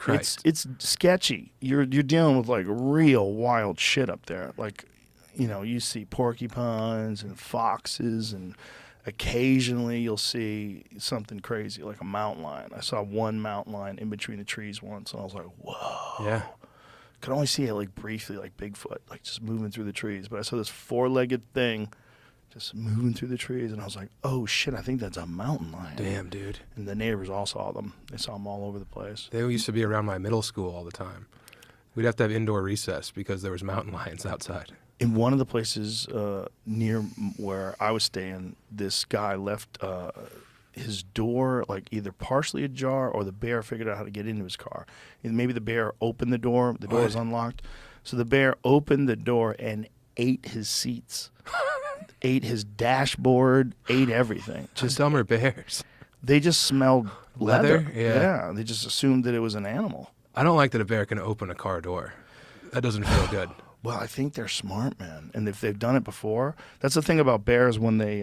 Christ. It's sketchy. You're dealing with like real wild shit up there. Like, you know, you see porcupines and foxes, and occasionally you'll see something crazy like a mountain lion. I saw one mountain lion in between the trees once, and I was like, whoa. Yeah. Could only see it like briefly, like Bigfoot, like just moving through the trees. But I saw this 4-legged thing just moving through the trees, and I was like, oh shit, I think that's a mountain lion. Damn, dude. And the neighbors all saw them. They saw them all over the place. They used to be around my middle school all the time. We'd have to have indoor recess because there was mountain lions outside. In one of the places near where I was staying, this guy left his door like either partially ajar, or the bear figured out how to get into his car. And maybe the bear opened the door was unlocked. So the bear opened the door and ate his seats, ate his dashboard, ate everything. Just dumber bears. They just smelled leather. Yeah. They just assumed that it was an animal. I don't like that a bear can open a car door. That doesn't feel good. Well, I think they're smart, man, and if they've done it before, that's the thing about bears when they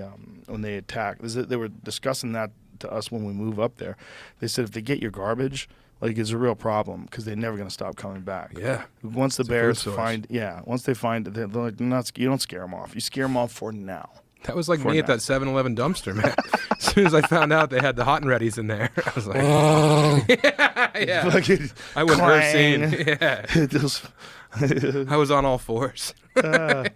attack. They were discussing that to us when we move up there. They said if they get your garbage, like it's a real problem because they're never going to stop coming back. Yeah. Once the bears find it, they're like, you don't scare them off. You scare them off for now. That was like me at that 7-Eleven dumpster, man. As soon as I found out they had the hot and readies in there, I was like, yeah. I wouldn't have seen. Yeah. I was on all fours. Yeah.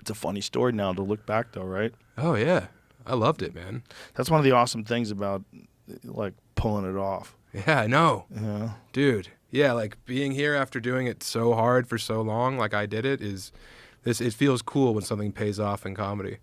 It's a funny story now to look back, though, right? Oh, yeah. I loved it, man. That's one of the awesome things about, like, pulling it off. Yeah, I know. Yeah. Dude. Yeah, like, being here after doing it so hard for so long, like I did it, it feels cool when something pays off in comedy.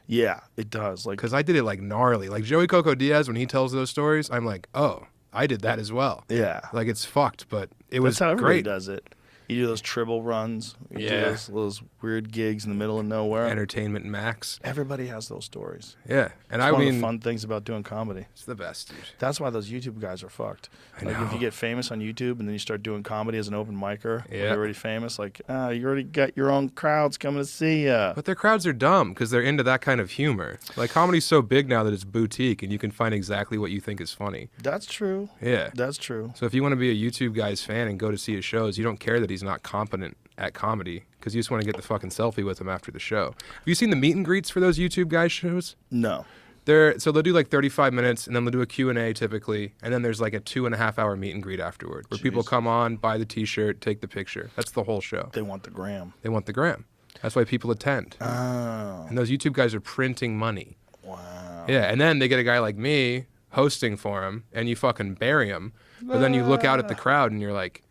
Yeah, it does. Like, because I did it, like, gnarly. Like, Joey Coco Diaz, when he tells those stories, I'm like, oh, I did that as well. Yeah. Like, it's fucked, but it was great. That's how everybody great. does it. You do those Tribble runs. You do those weird gigs in the middle of nowhere. Entertainment Max. Everybody has those stories. Yeah. And it's one of the fun things about doing comedy. It's the best, dude. That's why those YouTube guys are fucked. I like know. if you get famous on YouTube and then you start doing comedy as an open micer, yeah. you're already famous, like, you already got your own crowds coming to see you. But their crowds are dumb because they're into that kind of humor. Like, comedy's so big now that it's boutique and you can find exactly what you think is funny. That's true. Yeah. That's true. So if you want to be a YouTube guy's fan and go to see his shows, you don't care that he's not competent at comedy because you just want to get the fucking selfie with him after the show. Have you seen the meet and greets for those YouTube guys shows? No. So they'll do like 35 minutes and then they'll do a Q&A typically, and then there's like a 2.5-hour meet and greet afterward where people come on, buy the t-shirt, take the picture. That's the whole show. They want the gram. They want the gram. That's why people attend. Oh. And those YouTube guys are printing money. Wow. Yeah, and then they get a guy like me hosting for him, and you fucking bury him. But then you look out at the crowd and you're like,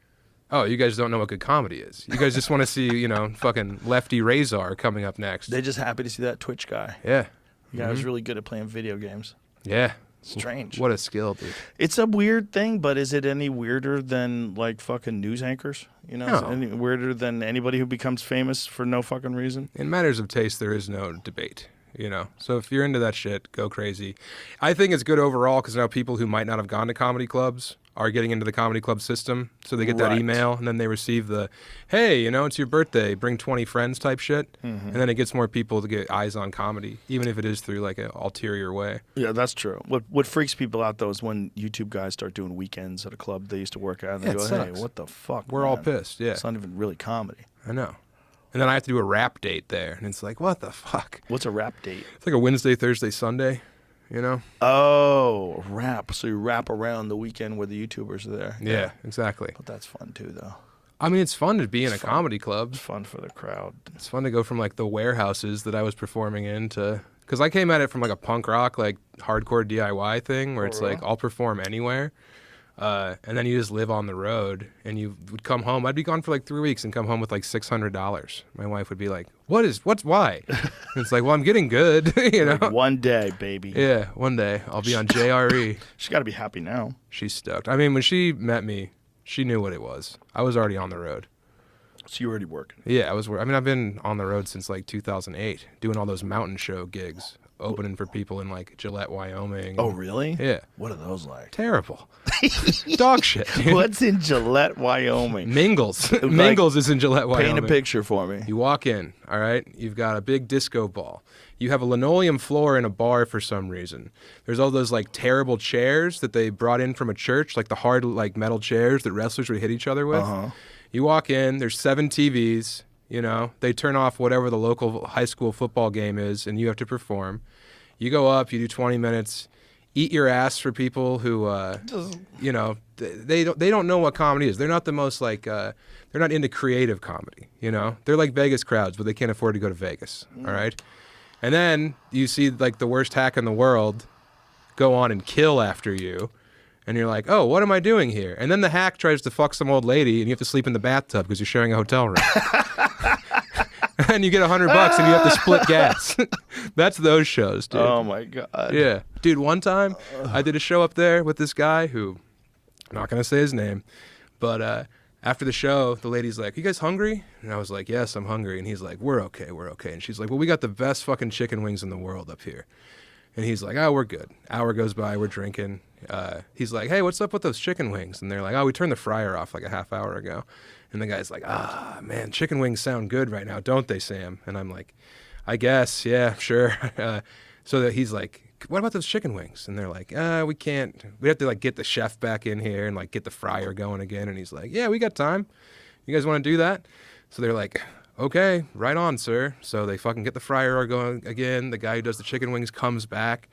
oh, you guys don't know what good comedy is. You guys just want to see, fucking Lefty Razor coming up next. They're just happy to see that Twitch guy. Yeah. The guy was really good at playing video games. Yeah. Strange. What a skill, dude. It's a weird thing, but is it any weirder than, like, fucking news anchors? You know? No. Is it any weirder than anybody who becomes famous for no fucking reason? In matters of taste, there is no debate. So if you're into that shit, go crazy. I think it's good overall because now people who might not have gone to comedy clubs are getting into the comedy club system. So they get that email and then they receive the, hey, it's your birthday, bring 20 friends type shit. Mm-hmm. And then it gets more people to get eyes on comedy, even if it is through like an ulterior way. Yeah, that's true. What freaks people out though is when YouTube guys start doing weekends at a club they used to work at and they go, hey, what the fuck? We're all pissed. Yeah. It's not even really comedy. I know. And then I have to do a rap date there. And it's like, what the fuck? What's a rap date? It's like a Wednesday, Thursday, Sunday, Oh, rap. So you rap around the weekend where the YouTubers are there. Yeah, exactly. But that's fun too, though. I mean, it's fun to be in a comedy club. It's fun for the crowd. It's fun to go from like the warehouses that I was performing in to... Because I came at it from like a punk rock, like hardcore DIY thing where it's like, I'll perform anywhere. And then you just live on the road and you would come home. I'd be gone for like 3 weeks and come home with like $600. My wife would be like, why? And it's like, well, I'm getting good, Like one day, baby. Yeah, one day I'll be on JRE. She's got to be happy now. She's stoked. I mean, when she met me, she knew what it was. I was already on the road. So you're already working? Yeah, I've been on the road since like 2008, doing all those mountain show gigs. Opening for people in like Gillette, Wyoming. Oh, really? Yeah. What are those like? Terrible. Dog shit. Dude. What's in Gillette, Wyoming? Mingles. Mingles is in Gillette, Wyoming. Paint a picture for me. You walk in, all right? You've got a big disco ball. You have a linoleum floor in a bar for some reason. There's all those like terrible chairs that they brought in from a church, like the hard like metal chairs that wrestlers would hit each other with. You walk in, there's 7 TVs, you know, they turn off whatever the local high school football game is, and you have to perform. You go up, you do 20 minutes, eat your ass for people who, you know, they don't know what comedy is. They're not the most like, they're not into creative comedy, you know? They're like Vegas crowds, but they can't afford to go to Vegas, all right? And then you see like the worst hack in the world go on and kill after you. And you're like, oh, what am I doing here? And then the hack tries to fuck some old lady and you have to sleep in the bathtub because you're sharing a hotel room. And you get $100 and you have to split gas. That's those shows, dude. Oh my God. Yeah. Dude, one time I did a show up there with this guy who, I'm not going to say his name, but after the show, the lady's like, you guys hungry? And I was like, yes, I'm hungry. And he's like, we're okay. And she's like, well, we got the best fucking chicken wings in the world up here. And he's like, oh, we're good. Hour goes by, we're drinking. He's like, hey, what's up with those chicken wings? And they're like, oh, we turned the fryer off like a half hour ago. And the guy's like, man, chicken wings sound good right now, don't they, Sam? And I'm like, I guess, yeah, sure. So that he's like, what about those chicken wings? And they're like, we can't. We have to like get the chef back in here and like get the fryer going again. And he's like, yeah, we got time. You guys want to do that? So they're like, okay, right on, sir. So they fucking get the fryer going again. The guy who does the chicken wings comes back.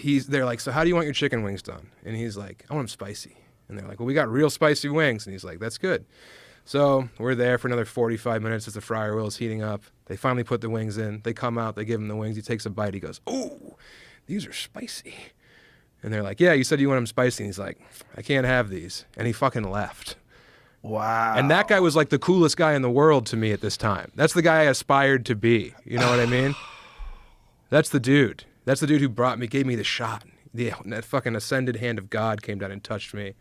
They're like, so how do you want your chicken wings done? And he's like, I want them spicy. And they're like, well, we got real spicy wings. And he's like, that's good. So we're there for another 45 minutes as the fryer wheel is heating up. They finally put the wings in. They come out. They give him the wings. He takes a bite. He goes, oh, these are spicy. And they're like, yeah, you said you want them spicy. And he's like, I can't have these. And he fucking left. Wow. And that guy was like the coolest guy in the world to me at this time. That's the guy I aspired to be. You know what I mean? That's the dude. That's the dude who gave me the shot. That fucking ascended hand of God came down and touched me.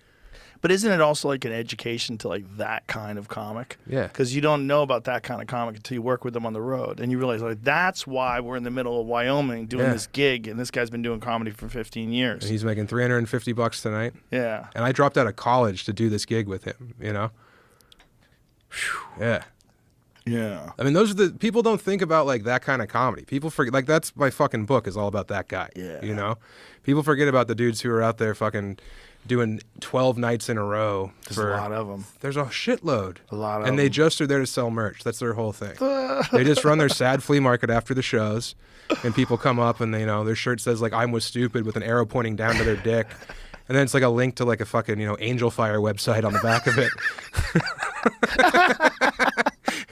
But isn't it also like an education to like that kind of comic? Yeah. Because you don't know about that kind of comic until you work with them on the road. And you realize like that's why we're in the middle of Wyoming doing this gig. And this guy's been doing comedy for 15 years. And he's making $350 tonight. Yeah. And I dropped out of college to do this gig with him, you know? Yeah. Yeah. I mean, those are the people don't think about like that kind of comedy. People forget, like that's my fucking book is all about that guy. Yeah. You know? People forget about the dudes who are out there fucking doing 12 nights in a row. There's a lot of them. There's a shitload. A lot of them. And they just are there to sell merch. That's their whole thing. They just run their sad flea market after the shows, and people come up and they, you know, their shirt says like "I'm was stupid" with an arrow pointing down to their dick, and then it's like a link to like a fucking, you know, Angel Fire website on the back of it.